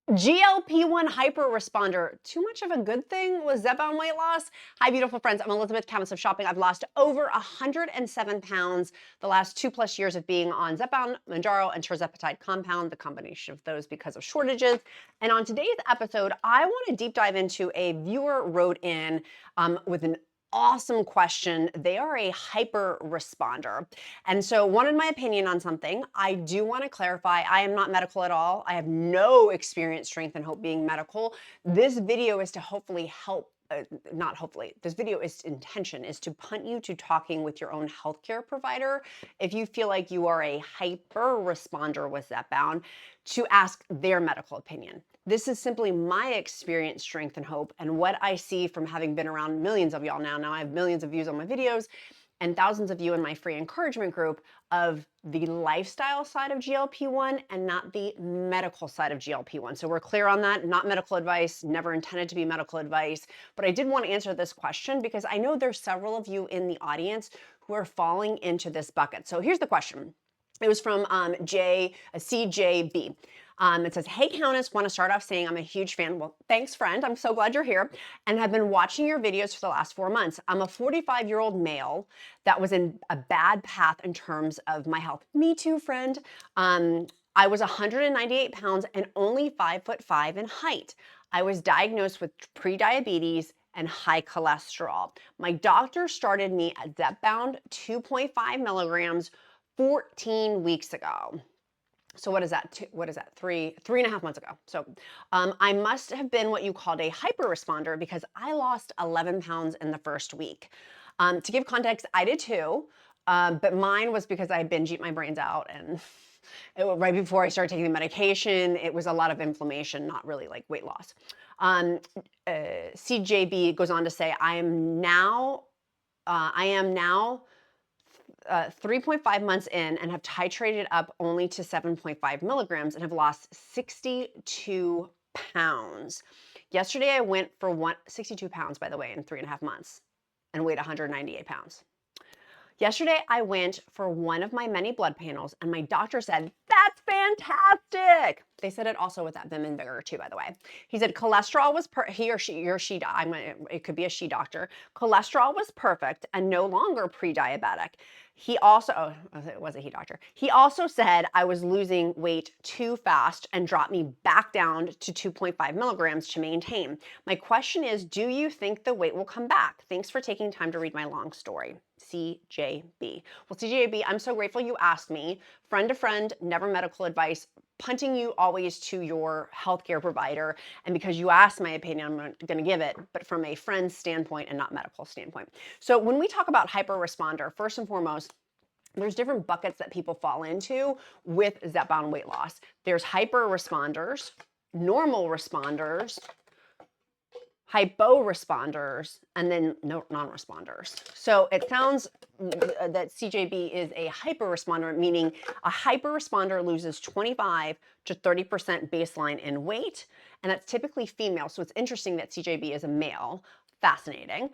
GLP1 hyper responder. Too much of a good thing with Zepbound weight loss? Hi, beautiful friends. I'm Elizabeth, Countess of Shopping. I've lost over 107 pounds the last 2+ years of being on Zepbound, Manjaro, and Tirzepatide compound, the combination of those because of shortages. And on today's episode, I want to deep dive into a viewer wrote in with an awesome question. They are a hyper responder. And so wanted my opinion on something. I do want to clarify, I am not medical at all. I have no experience, strength, and hope being medical. This video is to hopefully help not hopefully, this video is intention is to punt you to talking with your own healthcare provider. If you feel like you are a hyper responder with Zepbound, to ask their medical opinion. This is simply my experience, strength, and hope, and what I see from having been around millions of y'all now. Now I have millions of views on my videos and thousands of you in my free encouragement group of the lifestyle side of GLP-1 and not the medical side of GLP-1. So we're clear on that, not medical advice, never intended to be medical advice. But I did want to answer this question because I know there's several of you in the audience who are falling into this bucket. So here's the question. It was from CJB. It says, hey, Countess, want to start off saying I'm a huge fan. Well, thanks, friend. I'm so glad you're here. And have been watching your videos for the last 4 months. I'm a 45-year-old male that was in a bad path in terms of my health. Me too, friend. I was 198 pounds and only 5'5" in height. I was diagnosed with prediabetes and high cholesterol. My doctor started me at Zepbound 2.5 milligrams 14 weeks ago. So what is that? What is that? Three and a half months ago. So I must have been what you called a hyper responder because I lost 11 pounds in the first week. To give context, I did too, but mine was because I binge eat my brains out, and right before I started taking the medication, it was a lot of inflammation, not really like weight loss. CJB goes on to say, I am now 3.5 months in and have titrated up only to 7.5 milligrams and have lost 62 pounds. Yesterday I went for 62 pounds, by the way, in 3.5 months and weighed 198 pounds. Yesterday I went for one of my many blood panels and my doctor said, that's fantastic. They said it also with that Vim and Vigor too, by the way. He said cholesterol was, it could be a she doctor. Cholesterol was perfect and no longer pre-diabetic. He also, it was a he doctor. He also said I was losing weight too fast and dropped me back down to 2.5 milligrams to maintain. My question is, do you think the weight will come back? Thanks for taking time to read my long story. CJB. Well, CJB, I'm so grateful you asked me. Friend to friend, never medical advice, punting you always to your healthcare provider. And because you asked my opinion, I'm going to give it, but from a friend's standpoint and not medical standpoint. So when we talk about hyper responder, first and foremost, there's different buckets that people fall into with Zepbound weight loss. There's hyper responders, normal responders, hypo responders, and then non-responders. So it sounds that CJB is a hyper responder, meaning a hyper responder loses 25 to 30% baseline in weight, and that's typically female. So it's interesting that CJB is a male. Fascinating.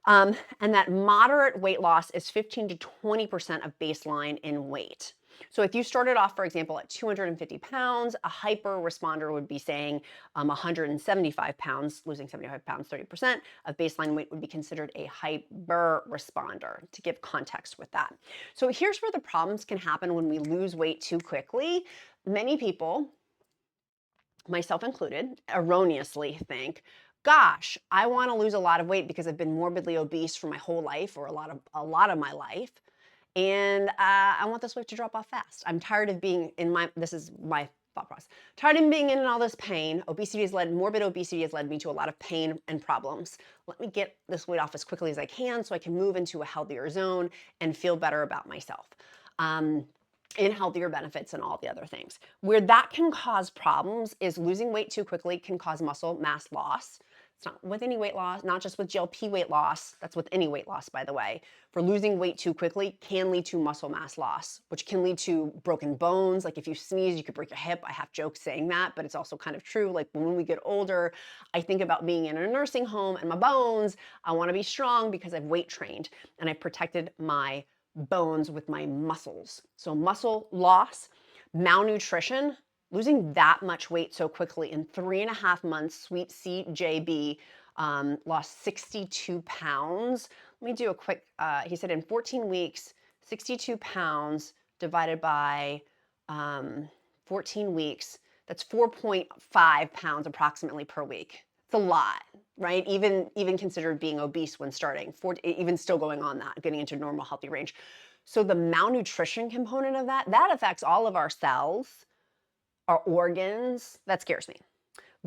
And that moderate weight loss is 15 to 20% of baseline in weight. So if you started off, for example, at 250 pounds, a hyper responder would be saying 175 pounds, losing 75 pounds, 30% of baseline weight would be considered a hyper responder, to give context with that. So here's where the problems can happen when we lose weight too quickly. Many people, myself included, erroneously think, gosh, I want to lose a lot of weight because I've been morbidly obese for my whole life or a lot of my life. And I want this weight to drop off fast. I'm tired of being this is my thought process. Tired of being in all this pain. Morbid obesity has led me to a lot of pain and problems. Let me get this weight off as quickly as I can so I can move into a healthier zone and feel better about myself. In healthier benefits and all the other things. Where that can cause problems is losing weight too quickly can cause muscle mass loss. It's not with any weight loss, not just with GLP weight loss. That's with any weight loss, by the way. For losing weight too quickly can lead to muscle mass loss, which can lead to broken bones. Like if you sneeze, you could break your hip. I have jokes saying that, but it's also kind of true. Like when we get older, I think about being in a nursing home and my bones. I want to be strong because I've weight trained and I've protected my bones with my muscles. So muscle loss, malnutrition, Losing that much weight so quickly in 3.5 months, sweet CJB lost 62 pounds. Let me do a quick, he said in 14 weeks, 62 pounds divided by 14 weeks, that's 4.5 pounds approximately per week. It's a lot, right? Even considered being obese when starting, even still going on that, getting into normal healthy range. So the malnutrition component of that affects all of our cells, our organs. That scares me.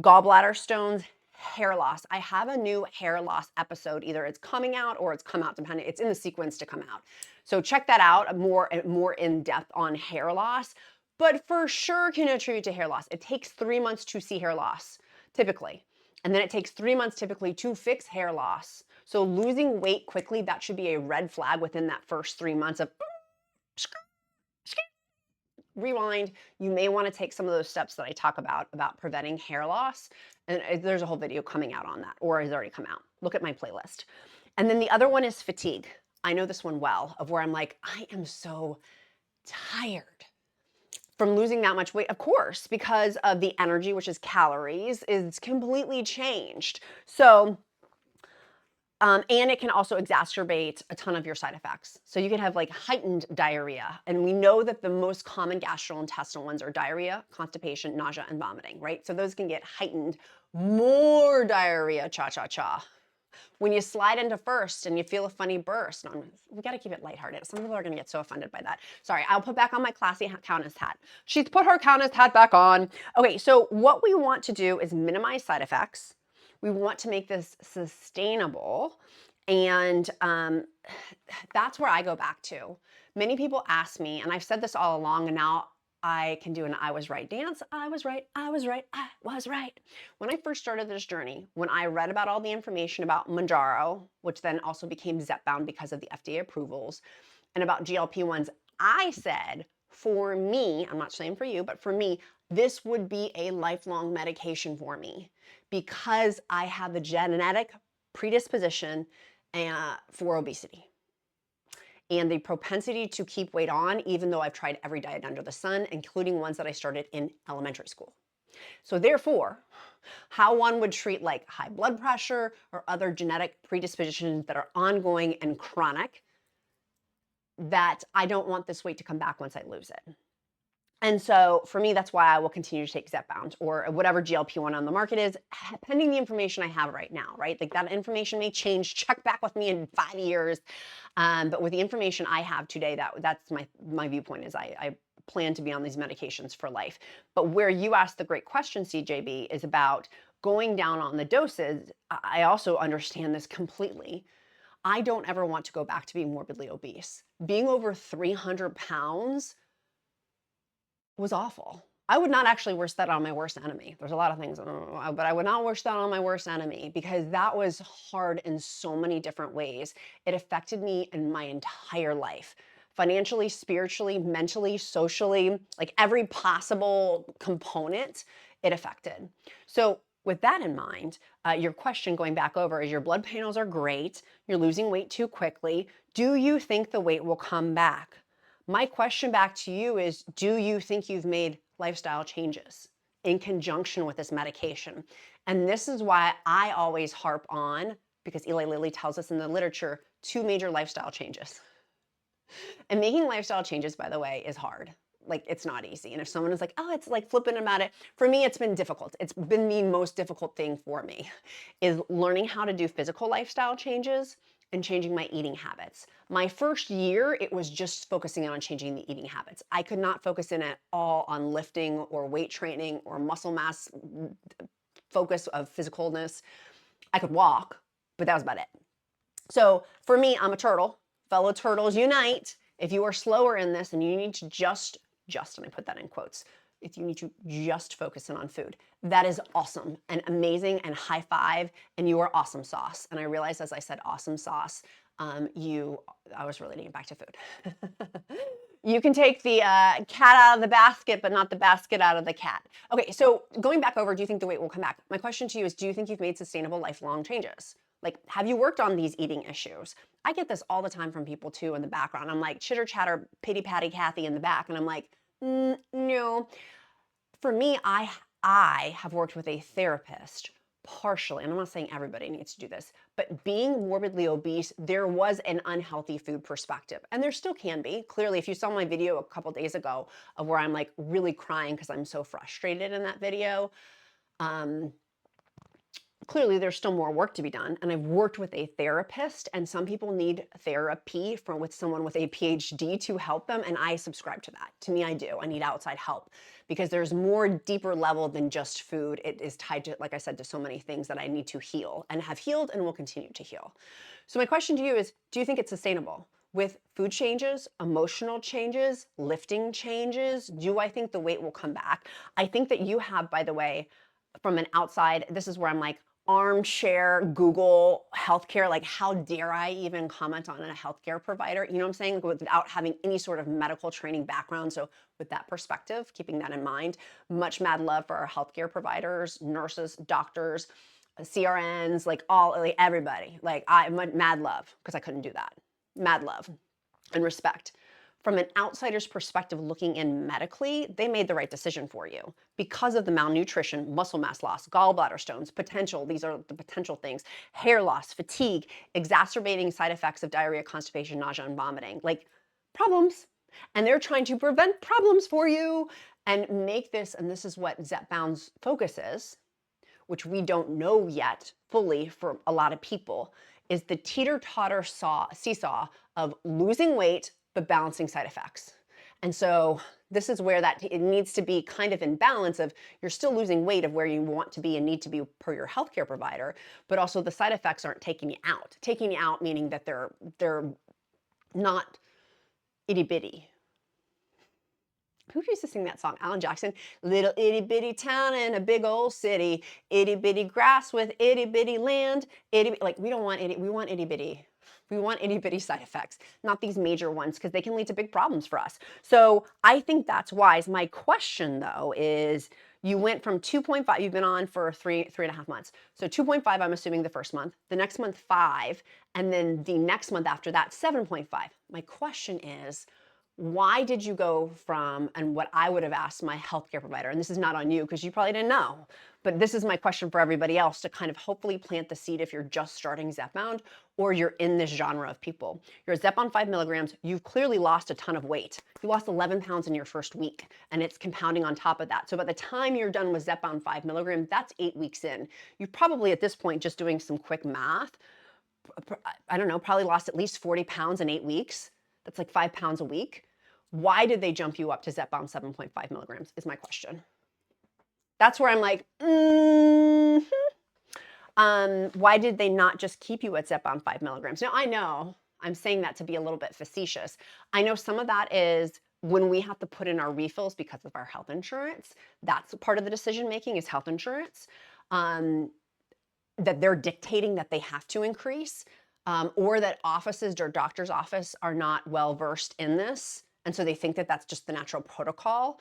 Gallbladder stones, hair loss. I have a new hair loss episode. Either it's coming out or it's come out, depending. It's in the sequence to come out. So check that out, more in depth on hair loss. But for sure can attribute to hair loss. It takes 3 months to see hair loss, typically. And then it takes 3 months typically to fix hair loss. So losing weight quickly, that should be a red flag within that first 3 months of rewind. You may want to take some of those steps that I talk about preventing hair loss. And there's a whole video coming out on that, or has already come out. Look at my playlist. And then the other one is fatigue. I know this one well, of where I'm like, I am so tired from losing that much weight, of course, because of the energy, which is calories, is completely changed. So, and it can also exacerbate a ton of your side effects. So you can have like heightened diarrhea. And we know that the most common gastrointestinal ones are diarrhea, constipation, nausea, and vomiting, right? So those can get heightened, more diarrhea, cha-cha-cha. When you slide into first and you feel a funny burst, we got to keep it lighthearted. Some people are going to get so offended by that. Sorry, I'll put back on my classy Countess hat. She's put her Countess hat back on. Okay, so what we want to do is minimize side effects. We want to make this sustainable. And that's where I go back to. Many people ask me, and I've said this all along, and now I can do an I was right dance. I was right, I was right, I was right. When I first started this journey, when I read about all the information about Mounjaro, which then also became Zepbound because of the FDA approvals, and about GLP-1s, I said, for me, I'm not saying for you, but for me, this would be a lifelong medication for me because I have the genetic predisposition for obesity and the propensity to keep weight on, even though I've tried every diet under the sun, including ones that I started in elementary school. So therefore, how one would treat like high blood pressure or other genetic predispositions that are ongoing and chronic, that I don't want this weight to come back once I lose it. And so for me, that's why I will continue to take Zepbound or whatever GLP-1 on the market is, pending the information I have right now, right? Like that information may change. Check back with me in 5 years. But with the information I have today, that's my viewpoint is I plan to be on these medications for life. But where you asked the great question, CJB, is about going down on the doses. I also understand this completely. I don't ever want to go back to being morbidly obese. Being over 300 pounds was awful. I would not actually wish that on my worst enemy. There's a lot of things, but I would not wish that on my worst enemy because that was hard in so many different ways. It affected me in my entire life, financially, spiritually, mentally, socially, like every possible component it affected. So with that in mind, your question going back over is your blood panels are great. You're losing weight too quickly. Do you think the weight will come back? My question back to you is, do you think you've made lifestyle changes in conjunction with this medication? And this is why I always harp on, because Eli Lilly tells us in the literature, 2 major lifestyle changes. And making lifestyle changes, by the way, is hard. Like, it's not easy. And if someone is like, oh, it's like flippant about it, for me, it's been difficult. It's been the most difficult thing for me, is learning how to do physical lifestyle changes and changing my eating habits. My first year, it was just focusing on changing the eating habits. I could not focus in at all on lifting or weight training or muscle mass focus of physicalness. I could walk, but that was about it. So for me, I'm a turtle. Fellow turtles unite. If you are slower in this and you need to just, and I put that in quotes, if you need to just focus in on food, that is awesome and amazing and high five, and you are awesome sauce. And I realized as I said awesome sauce, I was relating it back to food. You can take the cat out of the basket, but not the basket out of the cat. Okay, so going back over, do you think the weight will come back? My question to you is, do you think you've made sustainable lifelong changes? Like, have you worked on these eating issues? I get this all the time from people too in the background. I'm like, chitter chatter, pity patty Kathy in the back. And I'm like, no. for me, I have worked with a therapist partially, and I'm not saying everybody needs to do this, but being morbidly obese, there was an unhealthy food perspective, and there still can be. Clearly, if you saw my video a couple days ago of where I'm like really crying because I'm so frustrated in that video, clearly there's still more work to be done. And I've worked with a therapist, and some people need therapy with someone with a PhD to help them. And I subscribe to that. To me, I do. I need outside help because there's more deeper level than just food. It is tied to, like I said, to so many things that I need to heal and have healed and will continue to heal. So my question to you is, do you think it's sustainable? With food changes, emotional changes, lifting changes, do I think the weight will come back? I think that you have, by the way, from an outside, this is where I'm like, armchair Google healthcare, like how dare I even comment on a healthcare provider, you know what I'm saying, without having any sort of medical training background. So with that perspective, keeping that in mind, much mad love for our healthcare providers, nurses, doctors, CRNs, like everybody, like mad love, because I couldn't do that. Mad love and respect. From an outsider's perspective, looking in medically, they made the right decision for you because of the malnutrition, muscle mass loss, gallbladder stones, potential, these are the potential things, hair loss, fatigue, exacerbating side effects of diarrhea, constipation, nausea, and vomiting, like problems. And they're trying to prevent problems for you and make this, and this is what Zepbound's focus is, which we don't know yet fully for a lot of people, is the teeter-totter seesaw of losing weight, but balancing side effects. And so this is where it needs to be kind of in balance of you're still losing weight of where you want to be and need to be per your healthcare provider, but also the side effects aren't taking you out. Taking you out meaning that they're not itty bitty. Who used to sing that song? Alan Jackson. Little itty bitty town in a big old city, itty bitty grass with itty bitty land, like we don't want itty, we want itty bitty. We want itty bitty side effects, not these major ones, because they can lead to big problems for us. So I think that's wise. My question though is, you went from 2.5, you've been on for three and a half months. So 2.5, I'm assuming the first month, the next month 5, and then the next month after that 7.5. My question is, why did you go from, and what I would have asked my healthcare provider, and this is not on you because you probably didn't know, but this is my question for everybody else to kind of hopefully plant the seed if you're just starting Zepbound or you're in this genre of people. You're Zepbound 5 milligrams, you've clearly lost a ton of weight. You lost 11 pounds in your first week, and it's compounding on top of that. So by the time you're done with Zepbound 5 milligrams, that's 8 weeks in. You've probably at this point, just doing some quick math, I don't know, probably lost at least 40 pounds in 8 weeks. That's like 5 pounds a week. Why did they jump you up to Zepbound 7.5 milligrams is my question. That's where I'm like, why did they not just keep you at Zepbound 5 milligrams? Now, I know I'm saying that to be a little bit facetious. I know some of that is when we have to put in our refills because of our health insurance. That's part of the decision making is health insurance, that they're dictating that they have to increase, or that offices or doctor's office are not well versed in this. And so they think that that's just the natural protocol,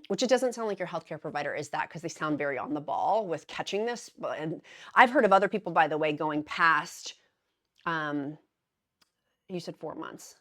which it doesn't sound like your healthcare provider is that, because they sound very on the ball with catching this. And I've heard of other people, by the way, going past, you said 4 months,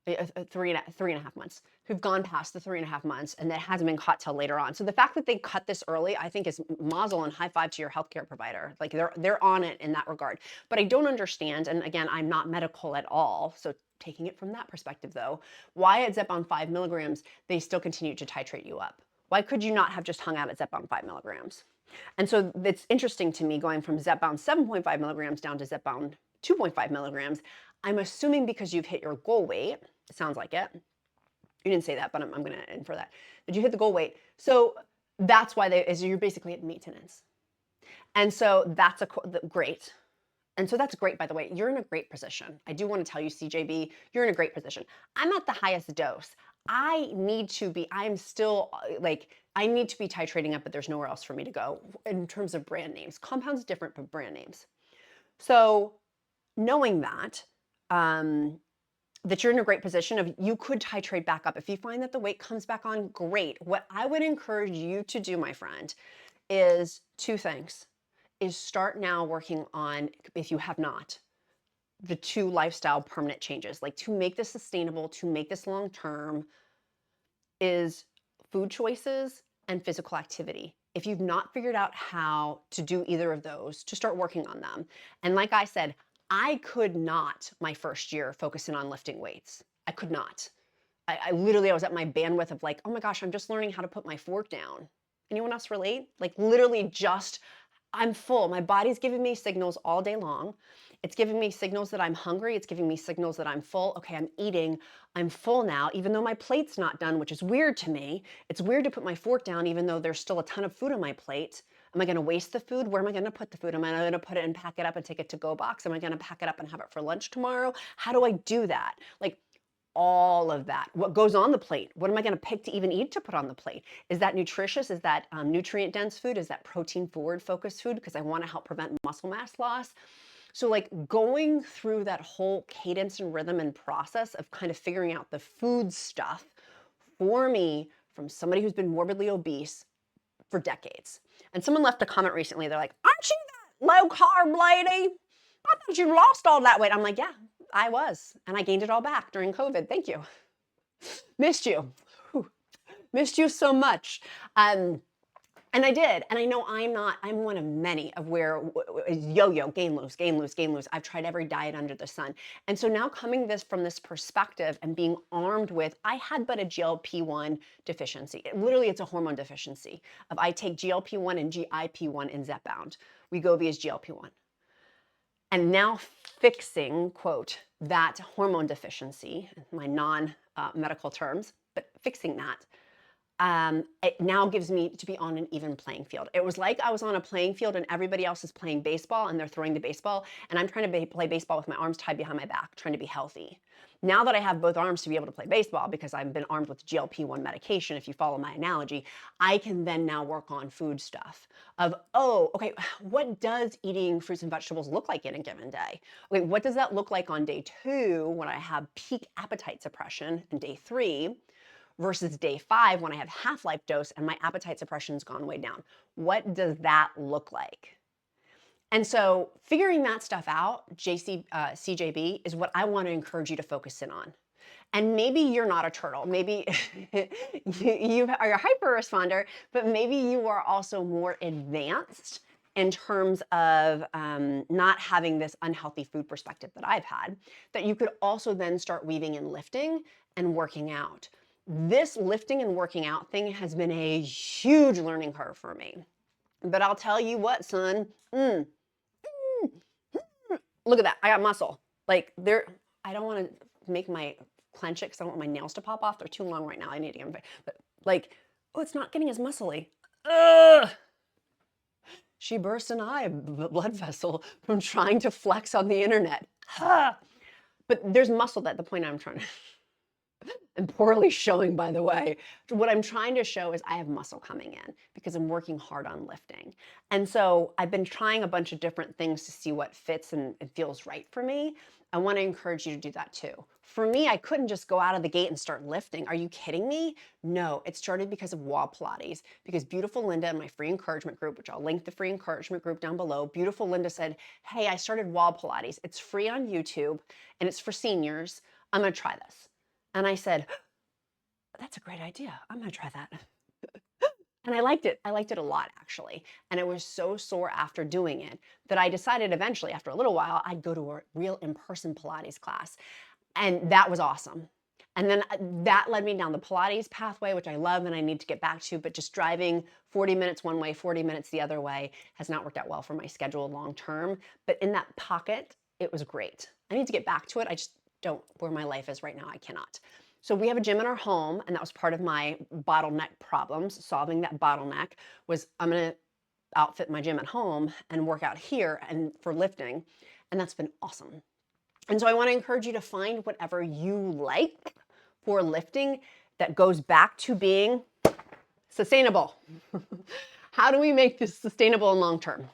3.5 months, who've gone past the 3.5 months, and that hasn't been caught till later on. So the fact that they cut this early, I think, is mazel and high five to your healthcare provider. Like they're on it in that regard. But I don't understand, and again, I'm not medical at all, so taking it from that perspective though, why at Zepbound 5 milligrams, they still continue to titrate you up? Why could you not have just hung out at Zepbound 5 milligrams? And so it's interesting to me going from Zepbound 7.5 milligrams down to Zepbound 2.5 milligrams. I'm assuming because you've hit your goal weight, it sounds like it. You didn't say that, but I'm going to infer that you hit the goal weight. So that's why you're basically at maintenance. And so that's great. And so that's great, by the way. You're in a great position. I do want to tell you, CJB, you're in a great position. I'm at the highest dose. I need to be titrating up, but there's nowhere else for me to go in terms of brand names. Compounds different, but brand names. So knowing that, that you're in a great position of you could titrate back up. If you find that the weight comes back on, great. What I would encourage you to do, my friend, is 2 things. Is start now working on, if you have not, the 2 lifestyle permanent changes, like to make this sustainable, to make this long-term, is food choices and physical activity. If you've not figured out how to do either of those, to start working on them. And like I said, I could not my first year focusing on lifting weights. I could not. I literally, I was at my bandwidth of like, oh my gosh, I'm just learning how to put my fork down. Anyone else relate? Like literally just, I'm full. My body's giving me signals all day long. It's giving me signals that I'm hungry. It's giving me signals that I'm full. Okay, I'm eating. I'm full now, even though my plate's not done, which is weird to me. It's weird to put my fork down, even though there's still a ton of food on my plate. Am I going to waste the food? Where am I going to put the food? Am I going to put it and pack it up and take it to go box? Am I going to pack it up and have it for lunch tomorrow? How do I do that? Like, all of that. What goes on the plate? What am I going to pick to even eat to put on the plate? Is that nutritious? Is that nutrient dense food? Is that protein forward focused food? Because I want to help prevent muscle mass loss. So like going through that whole cadence and rhythm and process of kind of figuring out the food stuff for me from somebody who's been morbidly obese for decades. And someone left a comment recently. They're like, aren't you that low carb lady? I thought you lost all that weight. I'm like, yeah, I was. And I gained it all back during COVID. Thank you. Missed you. Whew. Missed you so much. And I did. And I know I'm one of many of where yo-yo, gain, lose, gain, lose, gain, lose. I've tried every diet under the sun. And so now coming from this perspective and being armed with, I had but a GLP1 deficiency. Literally, it's a hormone deficiency. I take GLP1 and GIP1 in Zepbound. WEGOVY is GLP1. And now fixing, quote, that hormone deficiency, my non-medical terms, but fixing that, it now gives me to be on an even playing field. It was like I was on a playing field and everybody else is playing baseball and they're throwing the baseball and I'm trying to play baseball with my arms tied behind my back, trying to be healthy. Now that I have both arms to be able to play baseball because I've been armed with GLP-1 medication, if you follow my analogy, I can then now work on food stuff of, oh, okay, what does eating fruits and vegetables look like in a given day? Okay, what does that look like on day 2 when I have peak appetite suppression and day 3 versus day 5 when I have half-life dose and my appetite suppression's gone way down? What does that look like? And so figuring that stuff out, CJB, is what I want to encourage you to focus in on. And maybe you're not a turtle. Maybe you are a hyper responder, but maybe you are also more advanced in terms of not having this unhealthy food perspective that I've had, that you could also then start weaving in lifting and working out. This lifting and working out thing has been a huge learning curve for me. But I'll tell you what, son, look at that. I got muscle. Like I don't want to make my clench it because I don't want my nails to pop off. They're too long right now. I need to get them. But like, oh, it's not getting as muscly. Ugh. She burst an eye, blood vessel, from trying to flex on the internet. Ha! But there's muscle at the point I'm trying to, and poorly showing, by the way. What I'm trying to show is I have muscle coming in because I'm working hard on lifting. And so I've been trying a bunch of different things to see what fits and feels right for me. I want to encourage you to do that too. For me, I couldn't just go out of the gate and start lifting. Are you kidding me? No, it started because of wall Pilates, because beautiful Linda in my free encouragement group, which I'll link the free encouragement group down below, beautiful Linda said, hey, I started wall Pilates. It's free on YouTube and it's for seniors. I'm going to try this. And I said, that's a great idea. I'm going to try that. And I liked it. I liked it a lot, actually. And I was so sore after doing it that I decided eventually, after a little while, I'd go to a real in-person Pilates class. And that was awesome. And then that led me down the Pilates pathway, which I love and I need to get back to, but just driving 40 minutes one way, 40 minutes the other way has not worked out well for my schedule long term. But in that pocket, it was great. I need to get back to it. I just don't, where my life is right now, I cannot. So we have a gym in our home, and that was part of my bottleneck problems. Solving that bottleneck was I'm going to outfit my gym at home and work out here and for lifting, and that's been awesome. And so I want to encourage you to find whatever you like for lifting that goes back to being sustainable. How do we make this sustainable and long-term?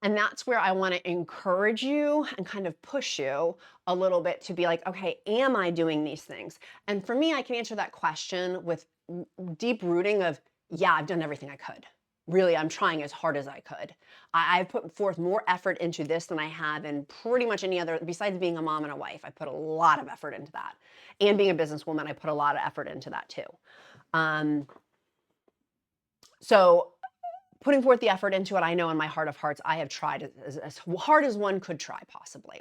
And that's where I want to encourage you and kind of push you a little bit to be like, okay, am I doing these things? And for me, I can answer that question with deep rooting of, yeah, I've done everything I could. Really, I'm trying as hard as I could. I've put forth more effort into this than I have in pretty much any other, besides being a mom and a wife. I put a lot of effort into that. And being a businesswoman, I put a lot of effort into that too. So putting forth the effort into it, I know in my heart of hearts, I have tried as hard as one could try possibly.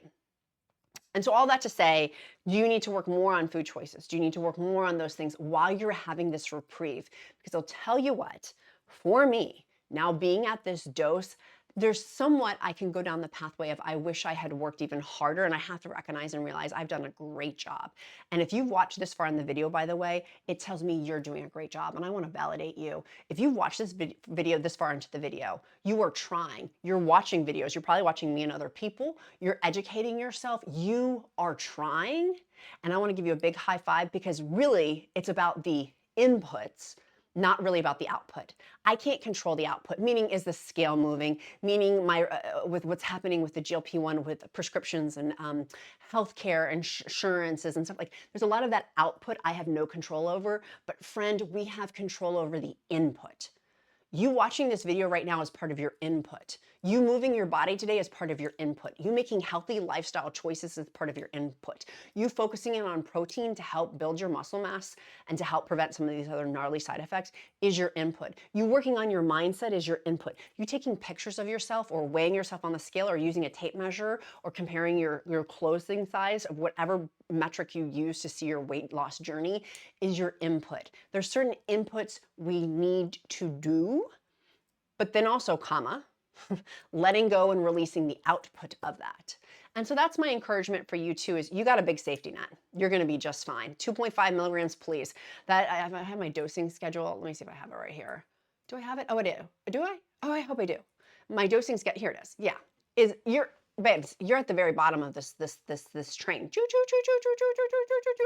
And so all that to say, you need to work more on food choices. Do you need to work more on those things while you're having this reprieve? Because I'll tell you what, for me, now being at this dose, there's somewhat I can go down the pathway of I wish I had worked even harder, and I have to recognize and realize I've done a great job. And if you've watched this far in the video, by the way, it tells me you're doing a great job, and I want to validate you. If you've watched this video this far into the video, you are trying. You're watching videos. You're probably watching me and other people. You're educating yourself. You are trying, and I want to give you a big high five because really it's about the inputs, not really about the output. I can't control the output, meaning is the scale moving, meaning with what's happening with the GLP-1, with prescriptions and healthcare insurances and stuff. Like, there's a lot of that output I have no control over, but friend, we have control over the input. You watching this video right now is part of your input. You moving your body today is part of your input. You making healthy lifestyle choices is part of your input. You focusing in on protein to help build your muscle mass and to help prevent some of these other gnarly side effects is your input. You working on your mindset is your input. You taking pictures of yourself or weighing yourself on the scale or using a tape measure or comparing your clothing size of whatever metric you use to see your weight loss journey is your input. There's certain inputs we need to do, but then also, letting go and releasing the output of that. And so that's my encouragement for you too, is you got a big safety net. You're gonna be just fine. 2.5 milligrams, please. That I have my dosing schedule. Let me see if I have it right here. Do I have it? Oh, I do. Do I? Oh, I hope I do. My dosing schedule, here it is. Yeah. Babes, you're at the very bottom of this train.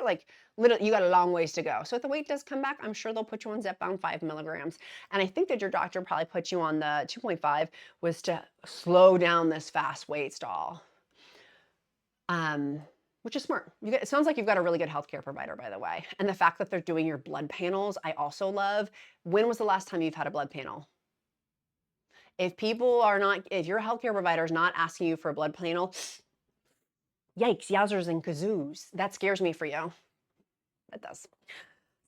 Like, literally, you got a long ways to go. So if the weight does come back, I'm sure they'll put you on Zepbound 5 milligrams. And I think that your doctor probably put you on the 2.5 was to slow down this fast weight stall. Which is smart. It sounds like you've got a really good healthcare provider, by the way. And the fact that they're doing your blood panels, I also love. When was the last time you've had a blood panel? If your healthcare provider is not asking you for a blood panel, yikes, yowzers and kazoos. That scares me for you. It does.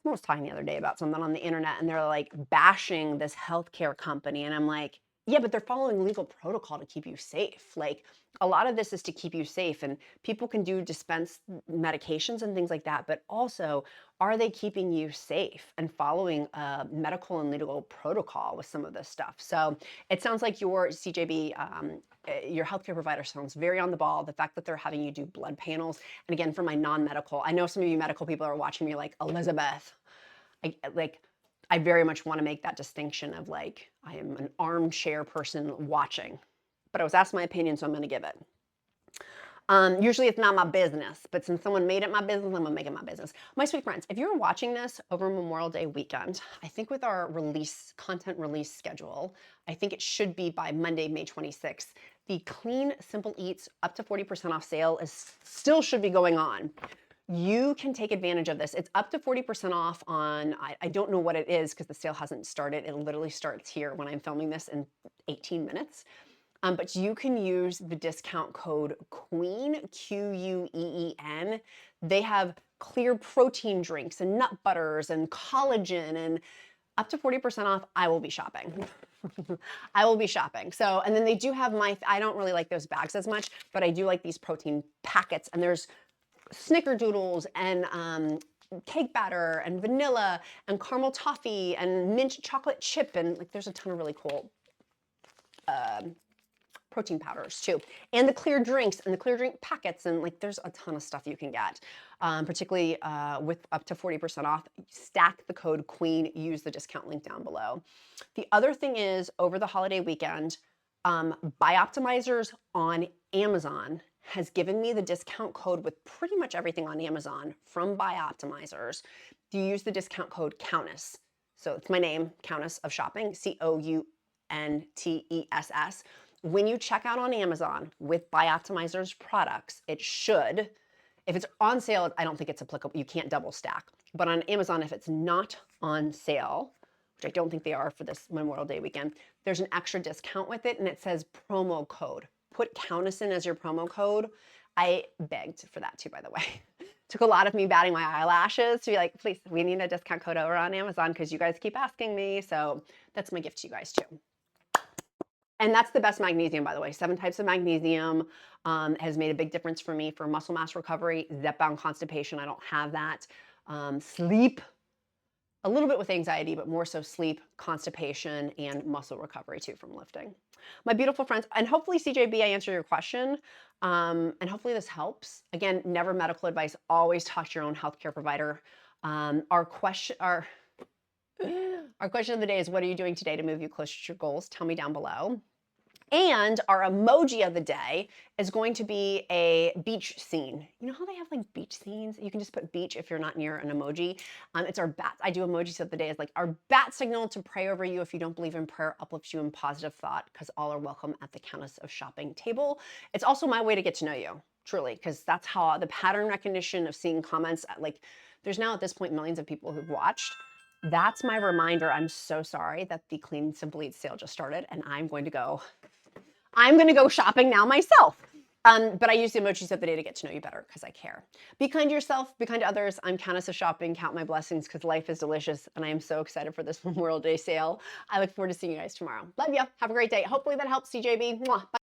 I was talking the other day about something on the internet and they're like bashing this healthcare company. And I'm like, yeah, but they're following legal protocol to keep you safe. Like, a lot of this is to keep you safe, and people can dispense medications and things like that. But also, are they keeping you safe and following medical and legal protocol with some of this stuff? So it sounds like your CJB, your healthcare provider sounds very on the ball. The fact that they're having you do blood panels. And again, for my non-medical, I know some of you medical people are watching me like, Elizabeth, I very much want to make that distinction of like, I am an armchair person watching, but I was asked my opinion, so I'm going to give it. Usually it's not my business, but since someone made it my business, I'm going to make it my business. My sweet friends, if you're watching this over Memorial Day weekend, I think with our content release schedule, I think it should be by Monday, May 26th. The Clean Simple Eats up to 40% off sale still should be going on. You can take advantage of this. It's up to 40% off on, I don't know what it is because the sale hasn't started. It literally starts here when I'm filming this in 18 minutes. But you can use the discount code QUEEN, Queen. They have clear protein drinks and nut butters and collagen and up to 40% off. I will be shopping. I will be shopping. So, and then they do have I don't really like those bags as much, but I do like these protein packets, and there's snickerdoodles and cake batter and vanilla and caramel toffee and mint chocolate chip, and like there's a ton of really cool protein powders too, and the clear drinks and the clear drink packets, and like there's a ton of stuff you can get, particularly with up to 40% off. Stack the code QUEEN, use the discount link down below. The other thing is, over the holiday weekend, Bioptimizers on Amazon has given me the discount code with pretty much everything on Amazon from Bioptimizers. You use the discount code Countess. So it's my name, Countess of Shopping, COUNTESS. When you check out on Amazon with Bioptimizers products, it should, if it's on sale, I don't think it's applicable. You can't double stack. But on Amazon, if it's not on sale, which I don't think they are for this Memorial Day weekend, there's an extra discount with it, and it says promo code. Put Countess in as your promo code. I begged for that too, by the way. Took a lot of me batting my eyelashes to be like, please, we need a discount code over on Amazon because you guys keep asking me. So That's my gift to you guys too. And that's the best magnesium, by the way. 7 types of magnesium has made a big difference for me for muscle mass recovery. Zepbound constipation, I don't have that. Sleep, a little bit with anxiety, but more so sleep, constipation, and muscle recovery too from lifting. My beautiful friends, and hopefully CJB, I answered your question, and hopefully this helps. Again, never medical advice. Always talk to your own healthcare provider. Our question of the day is, what are you doing today to move you closer to your goals? Tell me down below. And our emoji of the day is going to be a beach scene. You know how they have like beach scenes? You can just put beach if you're not near an emoji. It's our bat. I do emojis of the day. It's like our bat signal to pray over you if you don't believe in prayer, uplift you in positive thought, because all are welcome at the Countess of Shopping table. It's also my way to get to know you, truly, because that's how the pattern recognition of seeing comments at, like, there's now at this point millions of people who've watched. That's my reminder. I'm so sorry that the Clean Simple Eat sale just started, and I'm going to go shopping now myself. But I use the emojis of the day to get to know you better because I care. Be kind to yourself, be kind to others. I'm Countess of Shopping. Count my blessings because life is delicious, and I am so excited for this Memorial Day sale. I look forward to seeing you guys tomorrow. Love you. Have a great day. Hopefully that helps, CJB. Mwah. Bye.